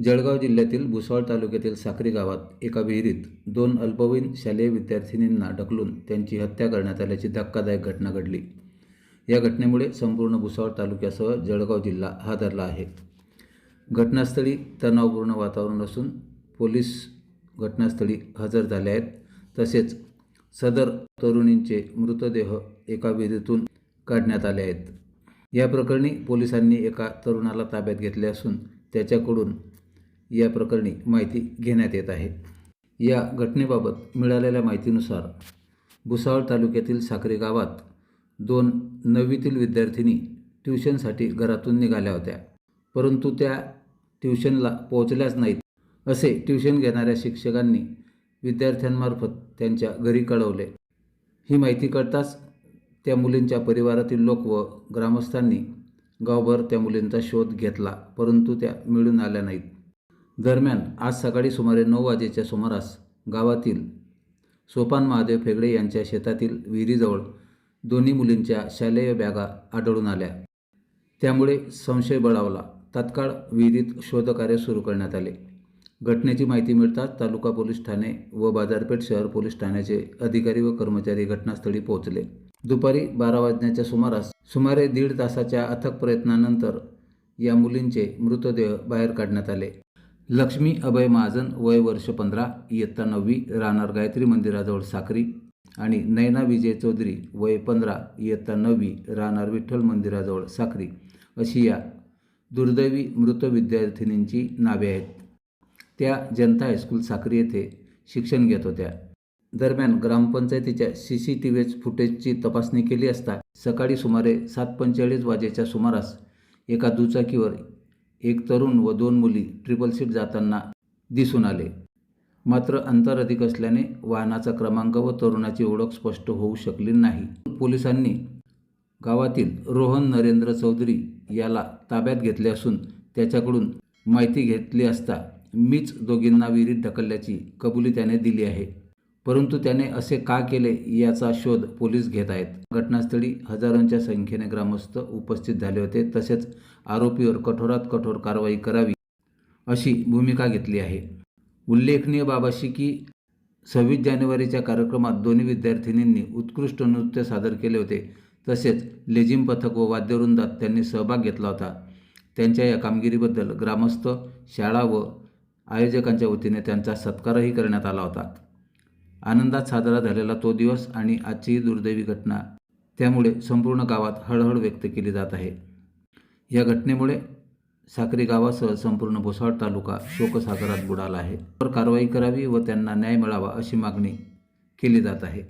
जळगाव जिल्ह्यातील भुसावळ तालुक्यातील साक्री गावात एका विहिरीत 2 अल्पवयीन शालेय विद्यार्थिनींना ढकलून त्यांची हत्या करण्यात आल्याची धक्कादायक घटना घडली. या घटनेमुळे संपूर्ण भुसावळ तालुक्यासह जळगाव जिल्हा हादरला आहे. घटनास्थळी तणावपूर्ण वातावरण असून पोलीस घटनास्थळी हजर झाले आहेत. तसेच सदर तरुणींचे मृतदेह एका विहिरीतून काढण्यात आले आहेत. या प्रकरणी पोलिसांनी एका तरुणाला ताब्यात घेतले असून त्याच्याकडून या प्रकरणी माहिती घेण्यात येत आहे. या घटनेबाबत मिळालेल्या माहितीनुसार भुसावळ तालुक्यातील साक्री गावात 2 9वीतील विद्यार्थिनी ट्युशनसाठी घरातून निघाल्या होत्या, परंतु त्या ट्युशनला पोहोचल्याच नाहीत असे ट्युशन घेणाऱ्या शिक्षकांनी विद्यार्थ्यांमार्फत त्यांच्या घरी कळवले. ही माहिती कळताच त्या मुलींच्या परिवारातील लोक व ग्रामस्थांनी गावभर त्या मुलींचा शोध घेतला, परंतु त्या मिळून आल्या नाहीत. दरम्यान आज सकाळी सुमारे 9 वाजेच्या सुमारास गावातील सोपान महादेव फेगडे यांच्या शेतातील विहिरीजवळ दोन्ही मुलींच्या शालेय बॅगा आढळून आल्या. त्यामुळे संशय बळावला. तात्काळ विहिरीत शोधकार्य सुरू करण्यात आले. घटनेची माहिती मिळताच तालुका पोलीस ठाणे व बाजारपेठ शहर पोलीस ठाण्याचे अधिकारी व कर्मचारी घटनास्थळी पोहोचले. दुपारी 12 वाजण्याच्या सुमारास सुमारे 1.5 तासाच्या अथक प्रयत्नानंतर या मुलींचे मृतदेह बाहेर काढण्यात आले. लक्ष्मी अभय महाजन वय वर्ष 15 इयत्ता 9वी राहणार गायत्री मंदिराजवळ साक्री आणि नैना विजय चौधरी वय 15 इयत्ता 9वी राहणार विठ्ठल मंदिराजवळ साक्री अशी या दुर्दैवी मृत विद्यार्थिनींची नावे आहेत. त्या जनता हायस्कूल साक्री येथे शिक्षण घेत होत्या. दरम्यान ग्रामपंचायतीच्या CCTV फुटेजची तपासणी केली असता सकाळी सुमारे 7:45 वाजेच्या सुमारास एका दुचाकीवर एक तरुण व 2 मुली ट्रिपल सीट जाताना दिसून आले. मात्र अंतर अधिक असल्याने वाहनाचा क्रमांक व तरुणाची ओळख स्पष्ट होऊ शकली नाही. पोलिसांनी गावातील रोहन नरेंद्र चौधरी याला ताब्यात घेतले असून त्याच्याकडून माहिती घेतली असता मीच दोघींना विहिरीत ढकलल्याची कबुली त्याने दिली आहे, परंतु त्याने असे का केले याचा शोध पोलीस घेत आहेत. घटनास्थळी हजारोंच्या संख्येने ग्रामस्थ उपस्थित झाले होते. तसेच आरोपीवर कठोरात कठोर कारवाई करावी अशी भूमिका घेतली आहे. उल्लेखनीय बाब अशी की 26 जानेवारीच्या कार्यक्रमात दोन्ही विद्यार्थिनींनी उत्कृष्ट नृत्य सादर केले होते. तसेच लेझिम पथक व वाद्यवृंदात त्यांनी सहभाग घेतला होता. त्यांच्या या कामगिरीबद्दल ग्रामस्थ, शाळा व आयोजकांच्या वतीने त्यांचा सत्कारही करण्यात आला होता. आनंदात साजरा झालेला तो दिवस आणि आजची ही दुर्दैवी घटना, त्यामुळे संपूर्ण गावात हळहळ व्यक्त केली जात आहे. या घटनेमुळे साक्री गावासह संपूर्ण भुसावळ तालुका शोकसागरात बुडाला आहे. कारवाई करावी व त्यांना न्याय मिळावा अशी मागणी केली जात आहे.